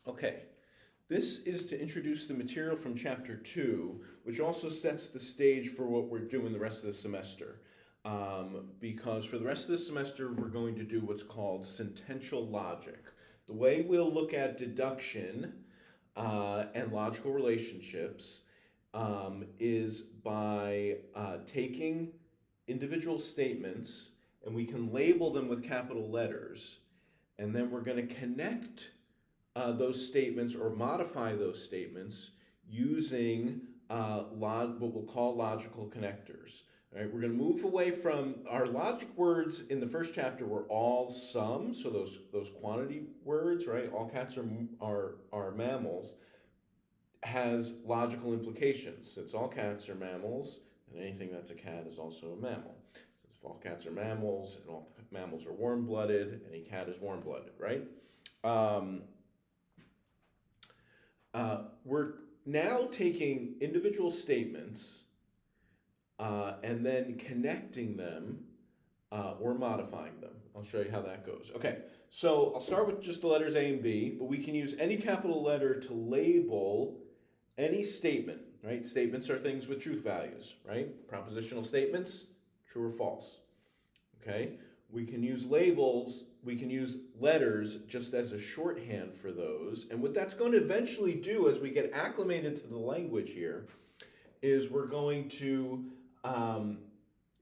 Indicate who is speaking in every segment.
Speaker 1: Okay, this is to introduce the material from chapter 2, which also sets the stage for what we're doing the rest of the semester. Because for the rest of the semester, we're going to do what's called sentential logic. The way we'll look at deduction and logical relationships is by taking individual statements and we can label them with capital letters, and then we're going to connect those statements or modify those statements using what we'll call logical connectors. All right, we're going to move away from our logic words in the first chapter were all sum, so those quantity words, right? All cats are mammals, has logical implications. Since all cats are mammals, and anything that's a cat is also a mammal. Since if all cats are mammals and all mammals are warm-blooded, any cat is warm-blooded, right? Um, we're now taking individual statements and then connecting them or modifying them. I'll show you how that goes. Okay, so I'll start with just the letters A and B, but we can use any capital letter to label any statement, right? Statements are things with truth values, right? Propositional statements, true or false. Okay, we can use labels, we can use letters just as a shorthand for those. And what that's going to eventually do as we get acclimated to the language here is we're going to,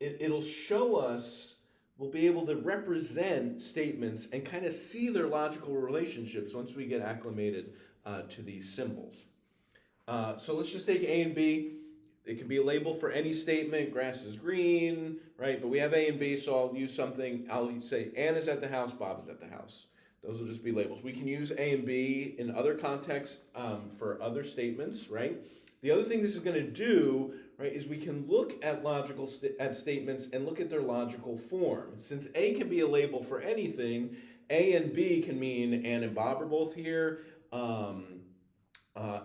Speaker 1: it'll show us, we'll be able to represent statements and kind of see their logical relationships once we get acclimated to these symbols. So let's just take A and B. It can be a label for any statement. Grass is green, right? But we have A and B, so I'll use something. I'll say Ann is at the house, Bob is at the house. Those will just be labels. We can use A and B in other contexts for other statements, right? The other thing this is going to do, right, is we can look at at statements and look at their logical form. Since A can be a label for anything, A and B can mean Ann and Bob are both here.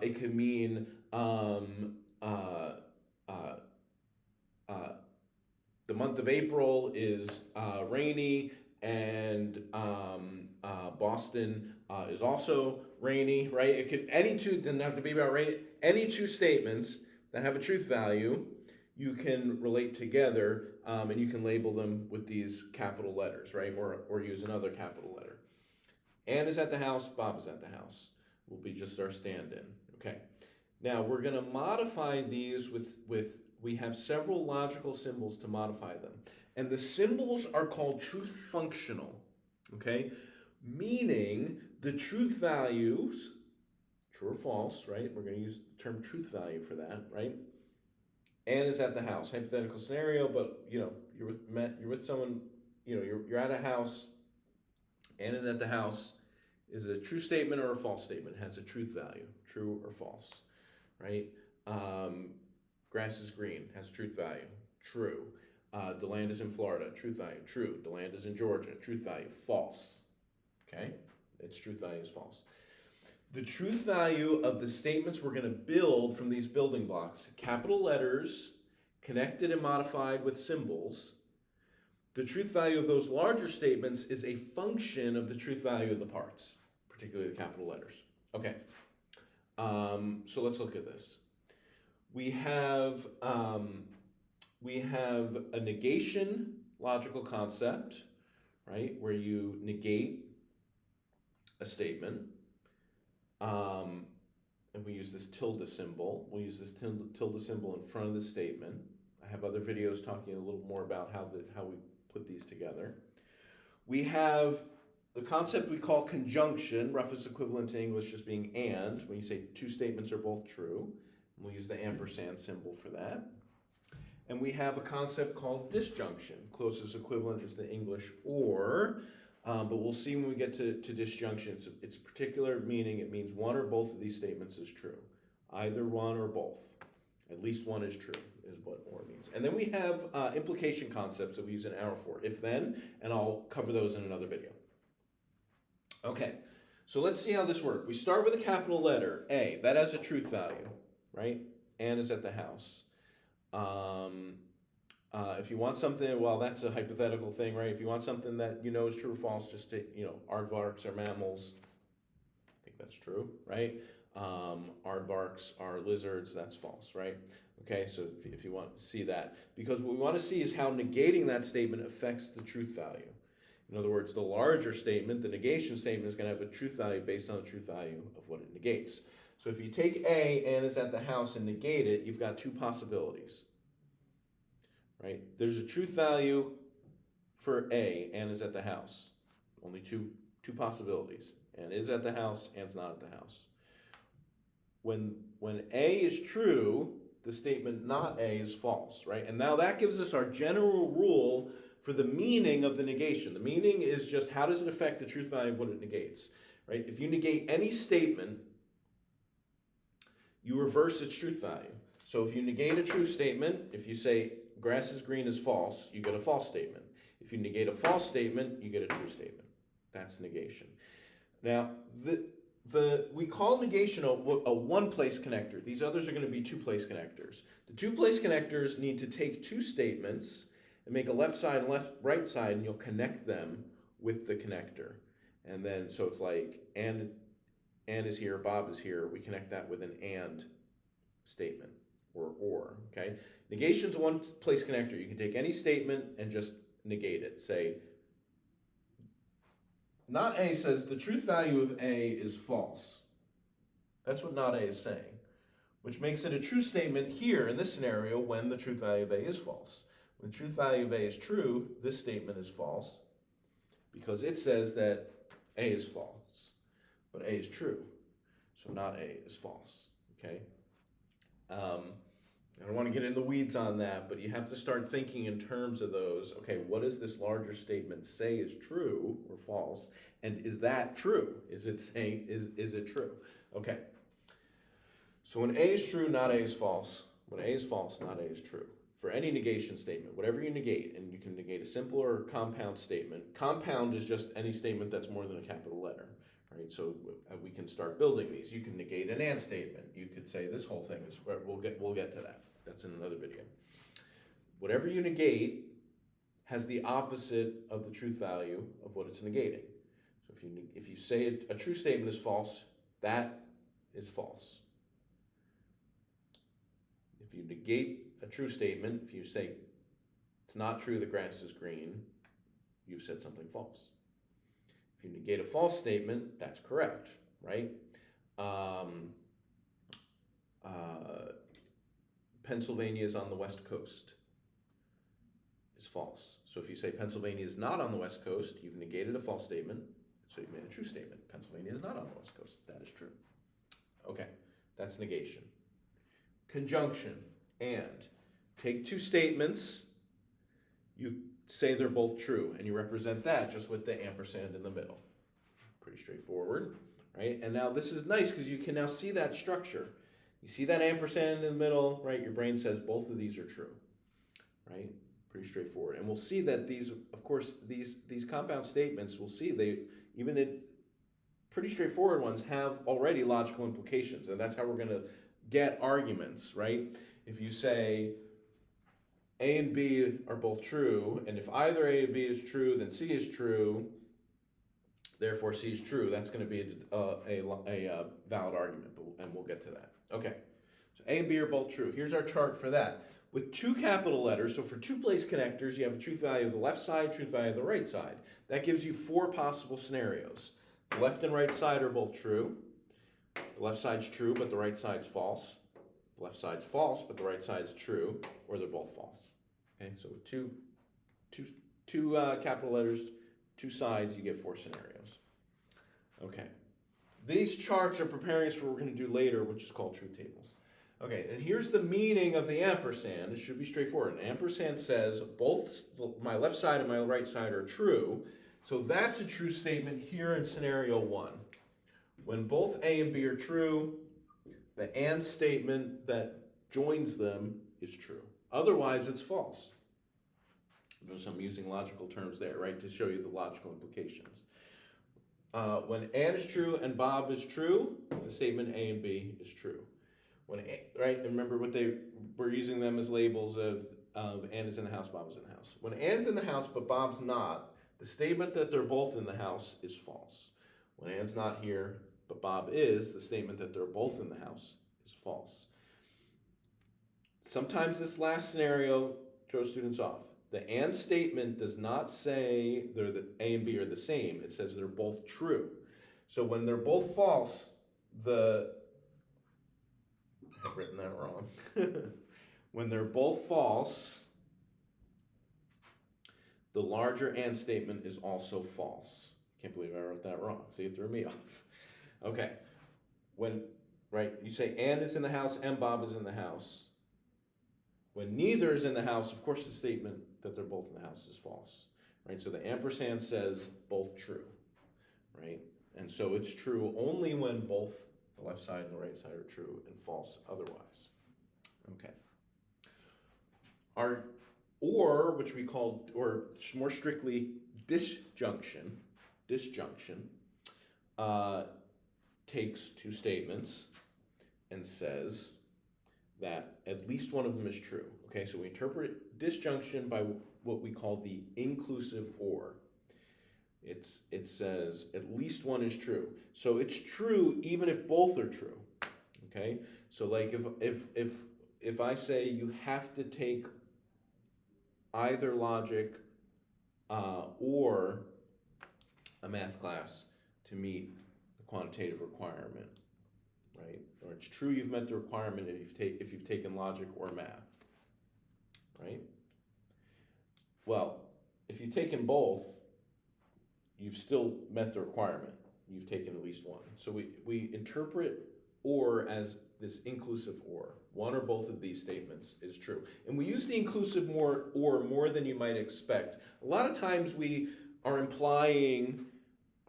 Speaker 1: It could mean uh, uh, the month of April is rainy, and Boston is also rainy, right? It could any two doesn't have to be about rain. Any two statements that have a truth value, you can relate together, and you can label them with these capital letters, right? Or use another capital letter. Ann is at the house. Bob is at the house. Will be just our stand-in. Okay. Now we're going to modify these with we have several logical symbols to modify them. And the symbols are called truth functional, okay? Meaning the truth values, true or false, right? We're going to use the term truth value for that, right? Ann is at the house, hypothetical scenario, but you're with someone, you're at a house. Ann is at the house is a true statement or a false statement. It has a truth value, true or false, right? Um, Grass is green, has truth value, true. The land is in Florida, truth value, true. The land is in Georgia, truth value, false. Okay? Its truth value is false. The truth value of the statements we're going to build from these building blocks, capital letters, connected and modified with symbols. The truth value of those larger statements is a function of the truth value of the parts, particularly the capital letters. Okay, so let's look at this. We have a negation logical concept, right, where you negate a statement, and we use this tilde symbol. We'll use this tilde symbol in front of the statement. I have other videos talking a little more about how we put these together. We have the concept we call conjunction, roughest equivalent to English just being and, when you say two statements are both true. We'll use the ampersand symbol for that. And we have a concept called disjunction. Closest equivalent is the English or, but we'll see when we get to disjunction. It's a particular meaning. It means one or both of these statements is true. Either one or both. At least one is true is what or means. And then we have implication concepts that we use in arrow for, if then, and I'll cover those in another video. Okay, so let's see how this works. We start with a capital letter, A. That has a truth value, right? Ann is at the house. If you want something, well, that's a hypothetical thing, right? If you want something that you know is true or false, just take, aardvarks are mammals. I think that's true, right? Aardvarks are lizards, that's false, right? Okay, so if you want to see that, because what we want to see is how negating that statement affects the truth value. In other words, the larger statement, the negation statement, is going to have a truth value based on the truth value of what it negates. So if you take A, Anne is at the house, and negate it, you've got two possibilities, right? There's a truth value for A, Anne is at the house. Only two possibilities. Anne is at the house, Anne's not at the house. When A is true, the statement not A is false, right? And now that gives us our general rule for the meaning of the negation. The meaning is just how does it affect the truth value of what it negates, right? If you negate any statement, you reverse its truth value. So if you negate a true statement, if you say grass is green is false, you get a false statement. If you negate a false statement, you get a true statement. That's negation. Now, we call negation a one-place connector. These others are going to be two-place connectors. The two-place connectors need to take two statements and make a left side and right side, and you'll connect them with the connector. And then, so it's like, and is here, Bob is here. We connect that with an and statement, or, okay? Negation's a one-place connector. You can take any statement and just negate it. Say, not A says the truth value of A is false. That's what not A is saying, which makes it a true statement here in this scenario when the truth value of A is false. When the truth value of A is true, this statement is false because it says that A is false, but A is true. So not A is false, okay? I don't want to get in the weeds on that, but you have to start thinking in terms of those. Okay, what does this larger statement say is true or false? And is that true? Is it saying, is it true? Okay. So when A is true, not A is false. When A is false, not A is true. For any negation statement, whatever you negate, and you can negate a simple or compound statement. Compound is just any statement that's more than a capital letter. Right, so we can start building these. You can negate an and statement. You could say this whole thing is. We'll get to that. That's in another video. Whatever you negate has the opposite of the truth value of what it's negating. So if you say a true statement is false, that is false. If you negate a true statement, if you say it's not true the grass is green, you've said something false. If you negate a false statement, that's correct, right? Pennsylvania is on the West Coast is false. So if you say Pennsylvania is not on the West Coast, you've negated a false statement, so you've made a true statement. Pennsylvania is not on the West Coast. That is true. Okay, that's negation. Conjunction, and. Take two statements, you say they're both true, and you represent that just with the ampersand in the middle. Pretty straightforward, right? And now this is nice because you can now see that structure. You see that ampersand in the middle, right? Your brain says both of these are true, right? Pretty straightforward. And we'll see that these, of course, these compound statements, we'll see pretty straightforward ones have already logical implications, and that's how we're going to get arguments, right? If you say A and B are both true, and if either A and B is true, then C is true, therefore C is true, that's going to be a valid argument, and we'll get to that. Okay, so A and B are both true. Here's our chart for that. With two capital letters, so for two-place connectors, you have a truth value of the left side, truth value of the right side. That gives you four possible scenarios. The left and right side are both true. The left side's true, but the right side's false. The left side's false, but the right side's true, or they're both false. Okay, so with two capital letters, two sides, you get four scenarios. Okay, these charts are preparing us for what we're going to do later, which is called truth tables. Okay, and here's the meaning of the ampersand. It should be straightforward. An ampersand says both my left side and my right side are true. So that's a true statement here in scenario one. When both A and B are true, the and statement that joins them is true. Otherwise, it's false. Notice I'm using logical terms there, right, to show you the logical implications. When Ann is true and Bob is true, the statement A and B is true. Right, and remember we're using them as labels of Ann is in the house, Bob is in the house. When Ann's in the house but Bob's not, the statement that they're both in the house is false. When Ann's not here, but Bob is, the statement that they're both in the house is false. Sometimes this last scenario throws students off. The and statement does not say the A and B are the same. It says they're both true. So when they're both false, I've written that wrong. When they're both false, the larger and statement is also false. Can't believe I wrote that wrong. See, it threw me off. Okay. Right, you say and is in the house and Bob is in the house. When neither is in the house, of course the statement that they're both in the house is false. Right, so the ampersand says both true. Right, and so it's true only when both the left side and the right side are true and false otherwise. Okay. Our or, which we call, or more strictly, disjunction, takes two statements and says that at least one of them is true. Okay, so we interpret disjunction by what we call the inclusive or. It says at least one is true. So it's true even if both are true. Okay, so like if I say you have to take either logic or a math class to meet the quantitative requirement, right? Or it's true you've met the requirement if you've taken logic or math, right? Well, if you've taken both, you've still met the requirement. You've taken at least one. So we interpret or as this inclusive or. One or both of these statements is true. And we use the inclusive more than you might expect. A lot of times we are implying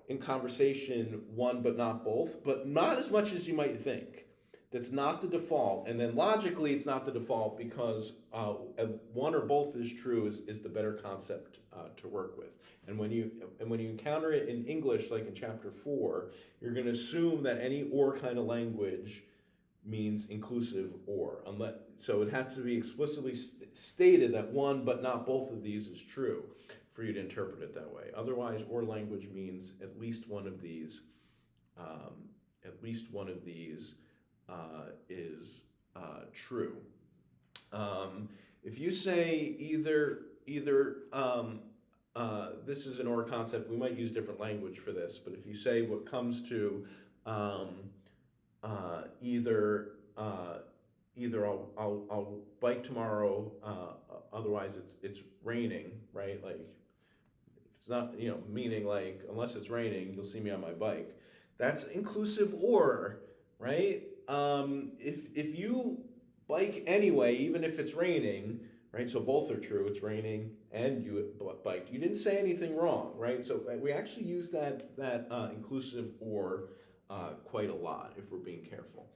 Speaker 1: in conversation one but not both, but not as much as you might think. That's not the default. And then logically it's not the default because one or both is true is the better concept to work with. And when you encounter it in English, like in chapter 4, you're going to assume that any or kind of language means inclusive or. So it has to be explicitly stated that one but not both of these is true for you to interpret it that way. Otherwise, or language means at least one of these is true. If you say either this is an or concept, we might use different language for this, but if you say what comes to either I'll bike tomorrow, otherwise it's raining, right? Like if it's not, meaning like unless it's raining, you'll see me on my bike. That's inclusive or, right? If you bike anyway, even if it's raining, right? So both are true. It's raining and you biked. You didn't say anything wrong, right? So we actually use that inclusive or quite a lot if we're being careful.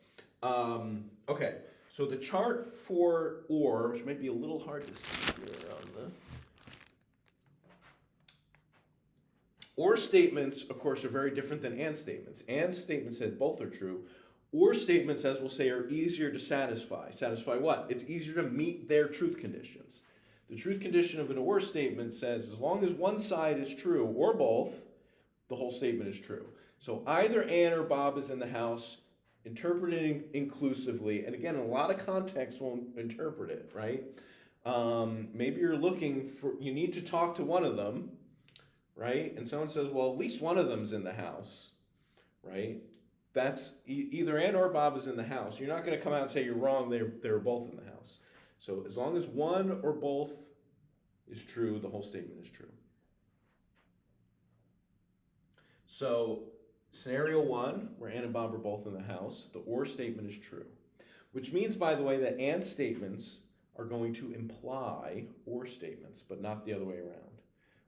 Speaker 1: Okay, so the chart for or, which might be a little hard to see here on the or statements, of course, are very different than and statements. And statements said both are true. Or statements, as we'll say, are easier to satisfy. Satisfy what? It's easier to meet their truth conditions. The truth condition of an or statement says as long as one side is true or both, the whole statement is true. So either Ann or Bob is in the house, interpreting inclusively. And again, in a lot of contexts won't interpret it, right? Maybe you're you need to talk to one of them, right? And someone says, well, at least one of them's in the house, right? That's either Ann or Bob is in the house. You're not going to come out and say you're wrong. They're both in the house. So as long as one or both is true, the whole statement is true. So scenario 1, where Ann and Bob are both in the house, the or statement is true. Which means, by the way, that and statements are going to imply or statements, but not the other way around.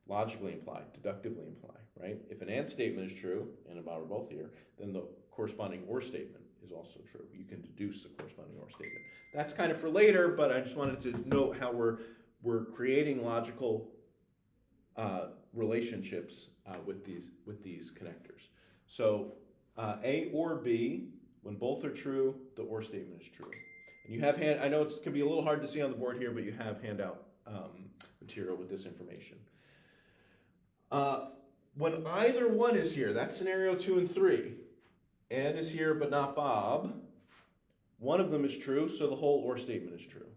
Speaker 1: Logically imply, deductively imply, right? If an and statement is true, Ann and Bob are both here, then the corresponding or statement is also true. You can deduce the corresponding or statement. That's kind of for later, but I just wanted to note how we're creating logical relationships with these connectors. So A or B, when both are true, the or statement is true. And you have I know it can be a little hard to see on the board here, but you have handout material with this information. When either one is here, that's scenario 2 and 3. Ann is here but not Bob, one of them is true, so the whole or statement is true.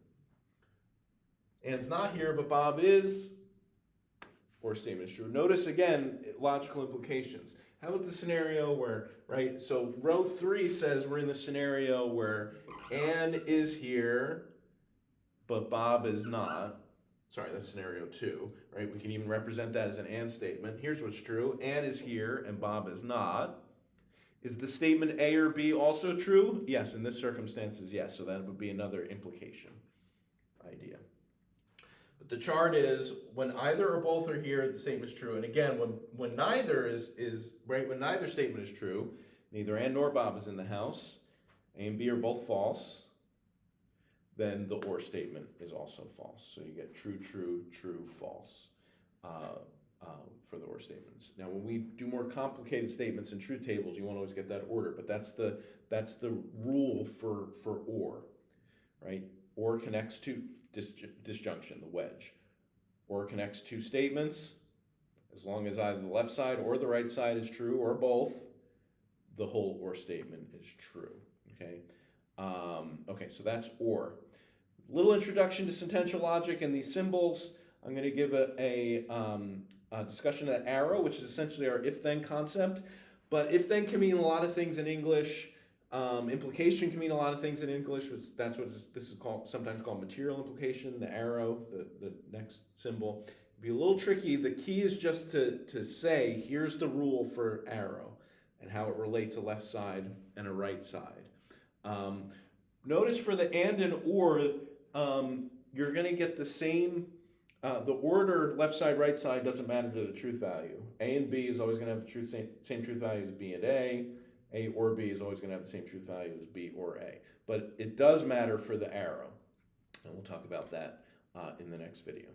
Speaker 1: Ann's not here but Bob is, or statement is true. Notice again, logical implications. How about the scenario where, right, so row 3 says we're in the scenario where Ann is here, but Bob is not. Sorry, that's scenario 2, right? We can even represent that as an and statement. Here's what's true. Ann is here and Bob is not. Is the statement A or B also true? Yes, in this circumstance is yes, so that would be another implication idea. But the chart is when either or both are here, the statement is true. And again, when neither is right, when neither statement is true, neither Ann nor Bob is in the house, A and B are both false, then the or statement is also false. So you get true, true, true, false for the or statements. Now, when we do more complicated statements in truth tables, you won't always get that order, but that's the rule for or, right? Or connects to disjunction, the wedge. Or connects two statements. As long as either the left side or the right side is true, or both, the whole or statement is true. Okay. Okay, so that's or. Little introduction to sentential logic and these symbols. I'm going to give a discussion of the arrow, which is essentially our if-then concept. But if-then can mean a lot of things in English. Implication can mean a lot of things in English. That's what this is called, sometimes called material implication. The arrow, the next symbol. It'd be a little tricky. The key is just to say, here's the rule for arrow and how it relates a left side and a right side. Notice for the and or, you're going to get the same, the order left side, right side doesn't matter to the truth value. A and B is always going to have the same truth value as B and A. A or B is always going to have the same truth value as B or A. But it does matter for the arrow. And we'll talk about that in the next video.